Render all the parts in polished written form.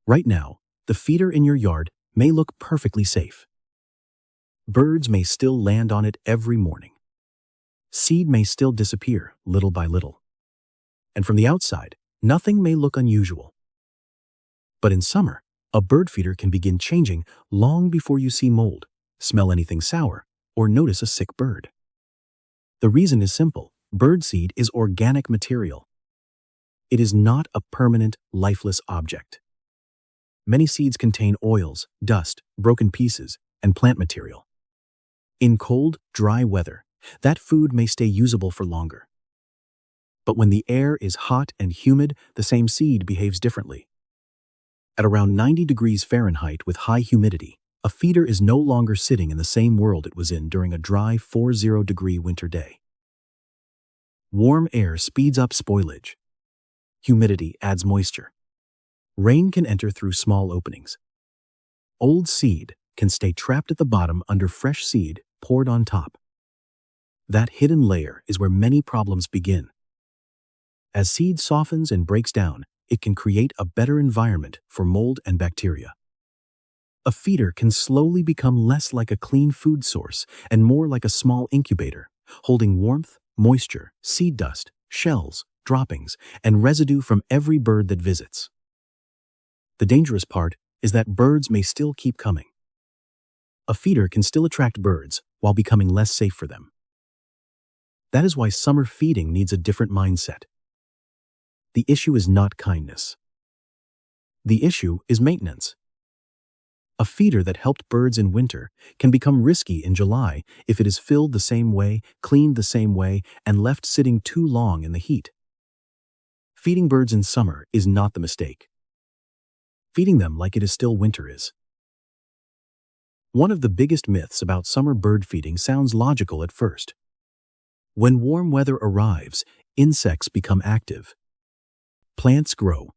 Right now, the feeder in your yard may look perfectly safe. Birds may still land on it every morning. Seed may still disappear little by little. And from the outside, nothing may look unusual. But in summer, a bird feeder can begin changing long before you see mold, smell anything sour, or notice a sick bird. The reason is simple. Birdseed is organic material. It is not a permanent, lifeless object. Many seeds contain oils, dust, broken pieces, and plant material. In cold, dry weather, that food may stay usable for longer. But when the air is hot and humid, the same seed behaves differently. At around 90 degrees Fahrenheit with high humidity, a feeder is no longer sitting in the same world it was in during a dry 40-degree winter day. Warm air speeds up spoilage. Humidity adds moisture. Rain can enter through small openings. Old seed can stay trapped at the bottom under fresh seed poured on top. That hidden layer is where many problems begin. As seed softens and breaks down, it can create a better environment for mold and bacteria. A feeder can slowly become less like a clean food source and more like a small incubator, holding warmth, moisture, seed dust, shells, droppings, and residue from every bird that visits. The dangerous part is that birds may still keep coming. A feeder can still attract birds while becoming less safe for them. That is why summer feeding needs a different mindset. The issue is not kindness. The issue is maintenance. A feeder that helped birds in winter can become risky in July if it is filled the same way, cleaned the same way, and left sitting too long in the heat. Feeding birds in summer is not the mistake. Feeding them like it is still winter is. One of the biggest myths about summer bird feeding sounds logical at first. When warm weather arrives, insects become active. Plants grow.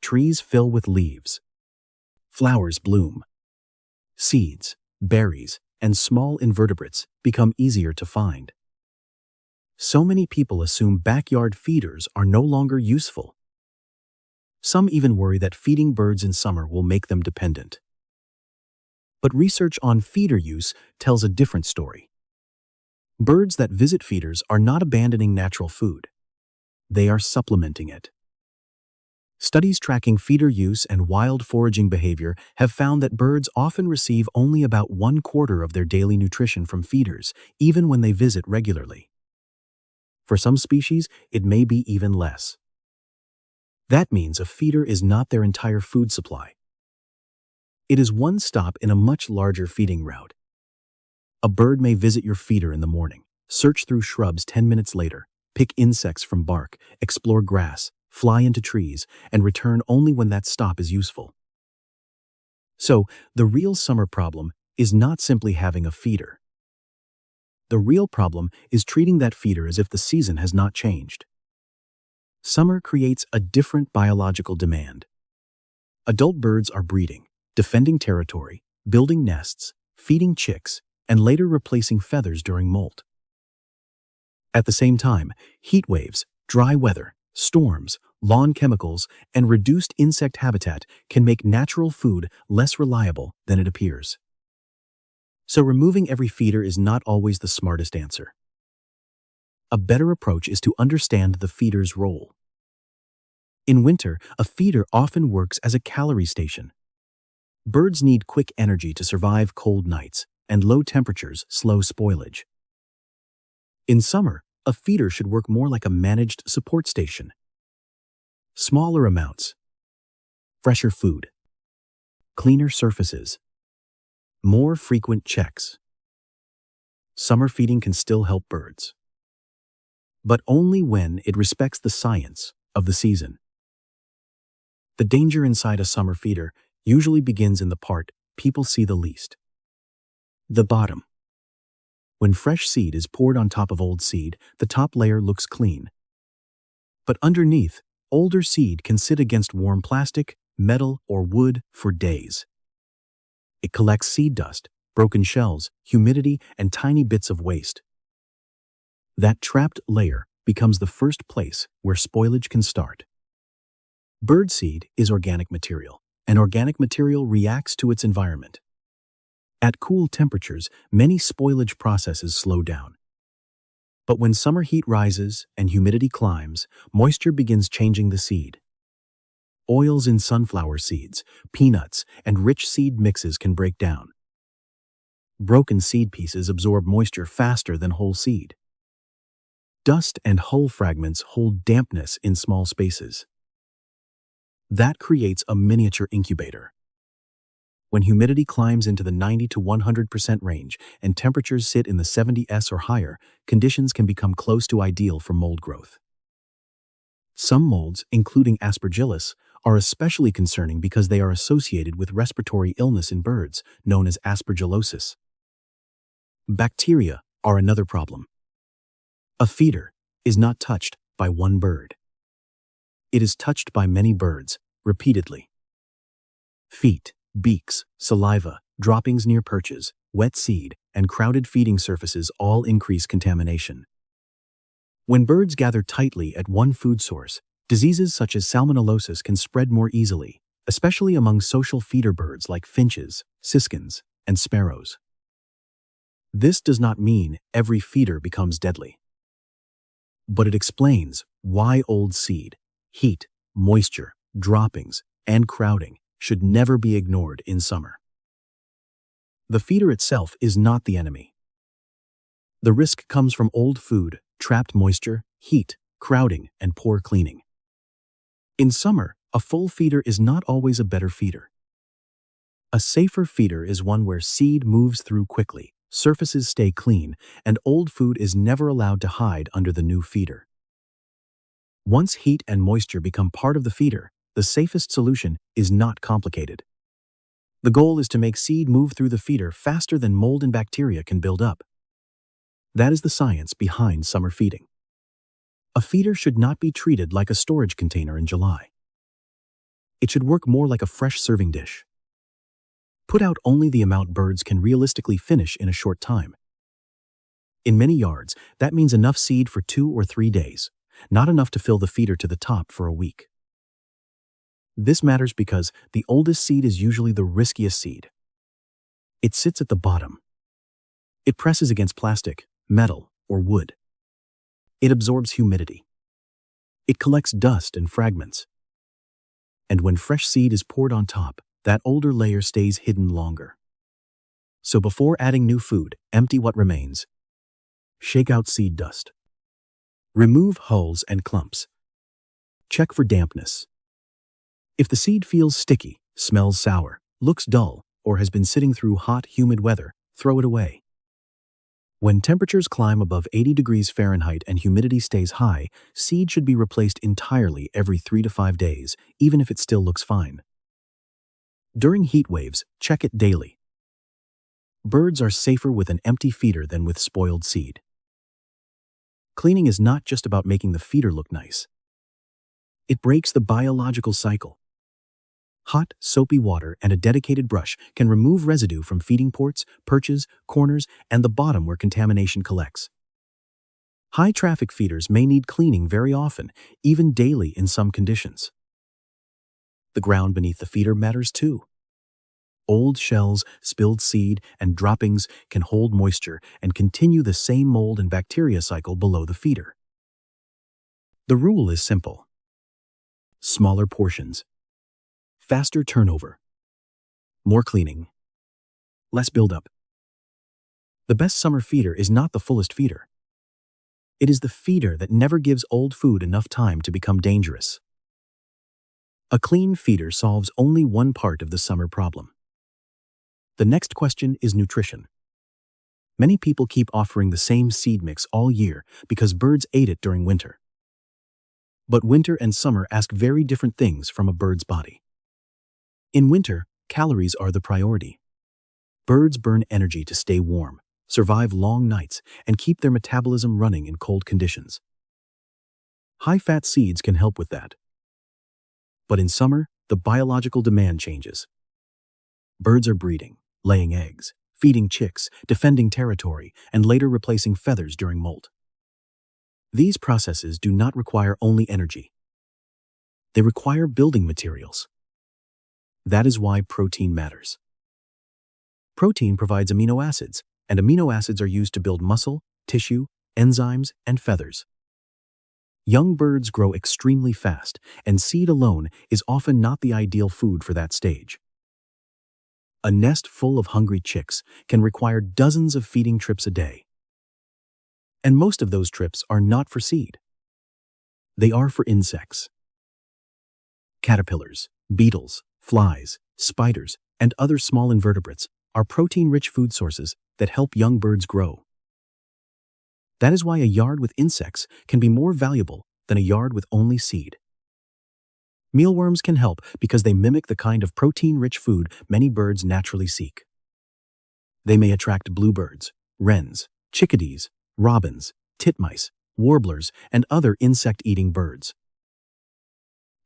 Trees fill with leaves. Flowers bloom. Seeds, berries, and small invertebrates become easier to find. So many people assume backyard feeders are no longer useful. Some even worry that feeding birds in summer will make them dependent. But research on feeder use tells a different story. Birds that visit feeders are not abandoning natural food. They are supplementing it. Studies tracking feeder use and wild foraging behavior have found that birds often receive only about 1/4 of their daily nutrition from feeders, even when they visit regularly. For some species, it may be even less. That means a feeder is not their entire food supply. It is one stop in a much larger feeding route. A bird may visit your feeder in the morning, search through shrubs 10 minutes later, pick insects from bark, explore grass, fly into trees, and return only when that stop is useful. So, the real summer problem is not simply having a feeder. The real problem is treating that feeder as if the season has not changed. Summer creates a different biological demand. Adult birds are breeding, defending territory, building nests, feeding chicks, and later replacing feathers during molt. At the same time, heat waves, dry weather, storms, lawn chemicals, and reduced insect habitat can make natural food less reliable than it appears. So removing every feeder is not always the smartest answer. A better approach is to understand the feeder's role. In winter, a feeder often works as a calorie station. Birds need quick energy to survive cold nights, and low temperatures slow spoilage. In summer, a feeder should work more like a managed support station. Smaller amounts, fresher food, cleaner surfaces, more frequent checks. Summer feeding can still help birds, but only when it respects the science of the season. The danger inside a summer feeder usually begins in the part people see the least: the bottom. When fresh seed is poured on top of old seed, the top layer looks clean. But underneath, older seed can sit against warm plastic, metal, or wood for days. It collects seed dust, broken shells, humidity, and tiny bits of waste. That trapped layer becomes the first place where spoilage can start. Birdseed is organic material. and organic material reacts to its environment. At cool temperatures, many spoilage processes slow down. But when summer heat rises and humidity climbs, moisture begins changing the seed. Oils in sunflower seeds, peanuts, and rich seed mixes can break down. Broken seed pieces absorb moisture faster than whole seed. Dust and hull fragments hold dampness in small spaces. That creates a miniature incubator. When humidity climbs into the 90 to 100% range and temperatures sit in the 70s or higher, conditions can become close to ideal for mold growth. Some molds, including Aspergillus, are especially concerning because they are associated with respiratory illness in birds, known as aspergillosis. Bacteria are another problem. A feeder is not touched by one bird. It is touched by many birds, repeatedly. Feet, beaks, saliva, droppings near perches, wet seed, and crowded feeding surfaces all increase contamination. When birds gather tightly at one food source, diseases such as salmonellosis can spread more easily, especially among social feeder birds like finches, siskins, and sparrows. This does not mean every feeder becomes deadly. But it explains why old seed, heat, moisture, droppings, and crowding should never be ignored in summer. The feeder itself is not the enemy. The risk comes from old food, trapped moisture, heat, crowding, and poor cleaning. In summer, a full feeder is not always a better feeder. A safer feeder is one where seed moves through quickly, surfaces stay clean, and old food is never allowed to hide under the new feeder. Once heat and moisture become part of the feeder, the safest solution is not complicated. The goal is to make seed move through the feeder faster than mold and bacteria can build up. That is the science behind summer feeding. A feeder should not be treated like a storage container in July. It should work more like a fresh serving dish. Put out only the amount birds can realistically finish in a short time. In many yards, that means enough seed for 2 or 3 days, not enough to fill the feeder to the top for a week. This matters because the oldest seed is usually the riskiest seed. It sits at the bottom. It presses against plastic, metal, or wood. It absorbs humidity. It collects dust and fragments. And when fresh seed is poured on top, that older layer stays hidden longer. So before adding new food, empty what remains. Shake out seed dust. Remove hulls and clumps. Check for dampness. If the seed feels sticky, smells sour, looks dull, or has been sitting through hot, humid weather, throw it away. When temperatures climb above 80 degrees Fahrenheit and humidity stays high, seed should be replaced entirely every 3 to 5 days, even if it still looks fine. During heat waves, check it daily. Birds are safer with an empty feeder than with spoiled seed. Cleaning is not just about making the feeder look nice. It breaks the biological cycle. Hot, soapy water and a dedicated brush can remove residue from feeding ports, perches, corners, and the bottom where contamination collects. High-traffic feeders may need cleaning very often, even daily in some conditions. The ground beneath the feeder matters too. Old shells, spilled seed, and droppings can hold moisture and continue the same mold and bacteria cycle below the feeder. The rule is simple. Smaller portions. Faster turnover. More cleaning. Less buildup. The best summer feeder is not the fullest feeder. It is the feeder that never gives old food enough time to become dangerous. A clean feeder solves only one part of the summer problem. The next question is nutrition. Many people keep offering the same seed mix all year because birds ate it during winter. But winter and summer ask very different things from a bird's body. In winter, calories are the priority. Birds burn energy to stay warm, survive long nights, and keep their metabolism running in cold conditions. High-fat seeds can help with that. But in summer, the biological demand changes. Birds are breeding, laying eggs, feeding chicks, defending territory, and later replacing feathers during molt. These processes do not require only energy. They require building materials. That is why protein matters. Protein provides amino acids, and amino acids are used to build muscle, tissue, enzymes, and feathers. Young birds grow extremely fast, and seed alone is often not the ideal food for that stage. A nest full of hungry chicks can require dozens of feeding trips a day. And most of those trips are not for seed. They are for insects. Caterpillars, beetles, flies, spiders, and other small invertebrates are protein-rich food sources that help young birds grow. That is why a yard with insects can be more valuable than a yard with only seed. Mealworms can help because they mimic the kind of protein-rich food many birds naturally seek. They may attract bluebirds, wrens, chickadees, robins, titmice, warblers, and other insect-eating birds.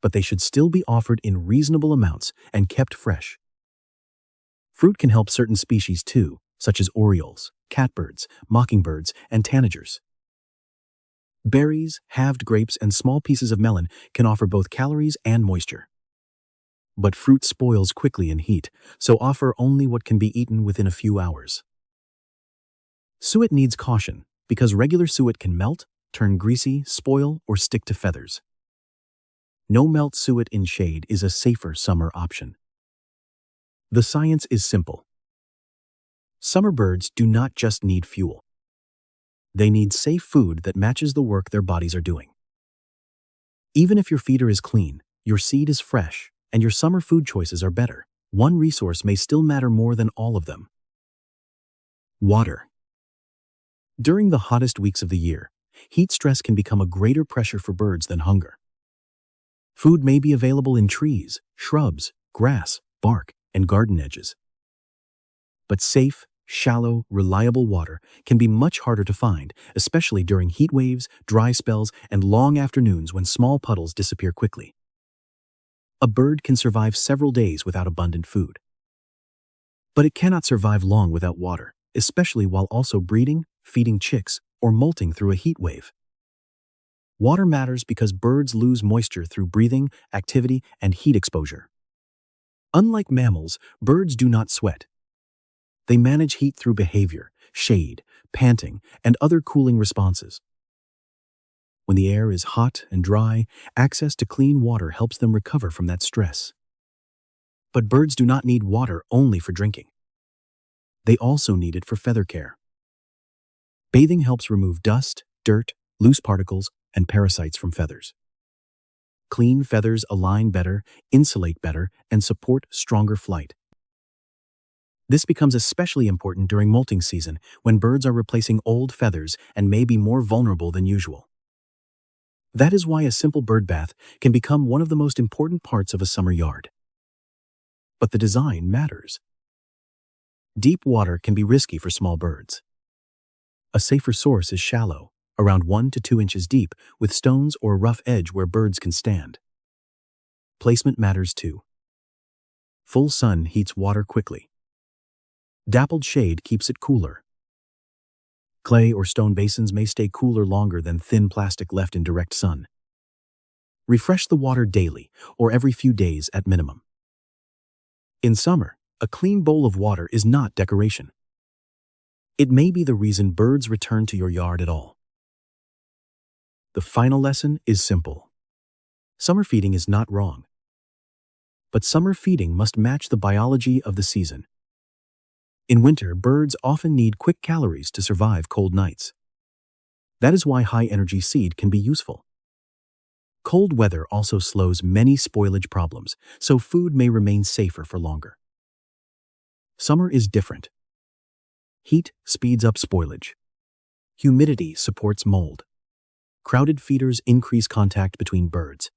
But they should still be offered in reasonable amounts and kept fresh. Fruit can help certain species too, such as orioles, catbirds, mockingbirds, and tanagers. Berries, halved grapes, and small pieces of melon can offer both calories and moisture. But fruit spoils quickly in heat, so offer only what can be eaten within a few hours. Suet needs caution because regular suet can melt, turn greasy, spoil, or stick to feathers. No-melt suet in shade is a safer summer option. The science is simple. Summer birds do not just need fuel. They need safe food that matches the work their bodies are doing. Even if your feeder is clean, your seed is fresh, and your summer food choices are better, one resource may still matter more than all of them. Water. During the hottest weeks of the year, heat stress can become a greater pressure for birds than hunger. Food may be available in trees, shrubs, grass, bark, and garden edges. But safe, shallow, reliable water can be much harder to find, especially during heat waves, dry spells, and long afternoons when small puddles disappear quickly. A bird can survive several days without abundant food. But it cannot survive long without water, especially while also breeding, feeding chicks, or molting through a heat wave. Water matters because birds lose moisture through breathing, activity, and heat exposure. Unlike mammals, birds do not sweat. They manage heat through behavior, shade, panting, and other cooling responses. When the air is hot and dry, access to clean water helps them recover from that stress. But birds do not need water only for drinking. They also need it for feather care. Bathing helps remove dust, dirt, loose particles, and parasites from feathers. Clean feathers align better, insulate better, and support stronger flight. This becomes especially important during molting season when birds are replacing old feathers and may be more vulnerable than usual. That is why a simple bird bath can become one of the most important parts of a summer yard. But the design matters. Deep water can be risky for small birds. A safer source is shallow, around 1 to 2 inches deep, with stones or a rough edge where birds can stand. Placement matters too. Full sun heats water quickly. Dappled shade keeps it cooler. Clay or stone basins may stay cooler longer than thin plastic left in direct sun. Refresh the water daily or every few days at minimum. In summer, a clean bowl of water is not decoration. It may be the reason birds return to your yard at all. The final lesson is simple. Summer feeding is not wrong. But summer feeding must match the biology of the season. In winter, birds often need quick calories to survive cold nights. That is why high-energy seed can be useful. Cold weather also slows many spoilage problems, so food may remain safer for longer. Summer is different. Heat speeds up spoilage. Humidity supports mold. Crowded feeders increase contact between birds.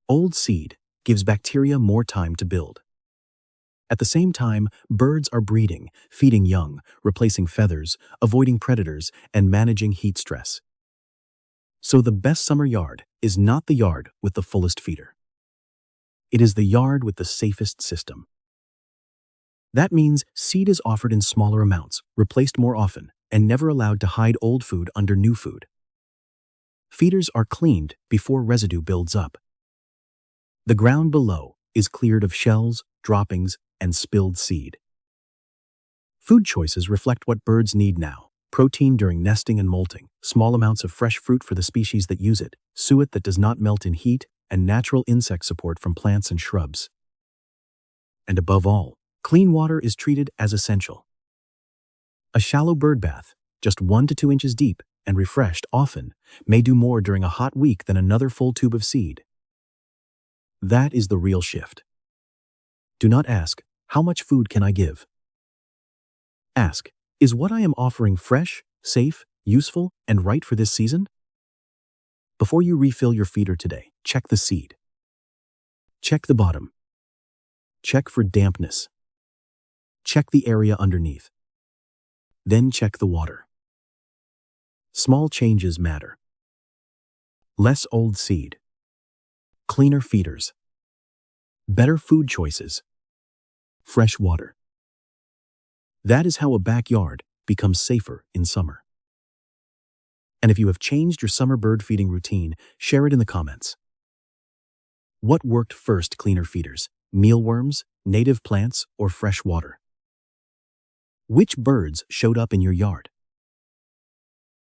Old seed gives bacteria more time to build. At the same time, birds are breeding, feeding young, replacing feathers, avoiding predators, and managing heat stress. So the best summer yard is not the yard with the fullest feeder. It is the yard with the safest system. That means seed is offered in smaller amounts, replaced more often, and never allowed to hide old food under new food. Feeders are cleaned before residue builds up. The ground below, is cleared of shells, droppings, and spilled seed. Food choices reflect what birds need now. Protein during nesting and molting, small amounts of fresh fruit for the species that use it, suet that does not melt in heat, and natural insect support from plants and shrubs. And above all, clean water is treated as essential. A shallow bird bath, just 1 to 2 inches deep and refreshed often, may do more during a hot week than another full tube of seed. That is the real shift. Do not ask, how much food can I give? Ask, is what I am offering fresh, safe, useful, and right for this season? Before you refill your feeder today, check the seed. Check the bottom. Check for dampness. Check the area underneath. Then check the water. Small changes matter. Less old seed. Cleaner feeders. Better food choices. Fresh water. That is how a backyard becomes safer in summer. And if you have changed your summer bird feeding routine, share it in the comments. What worked first, cleaner feeders, mealworms, native plants, or fresh water? Which birds showed up in your yard?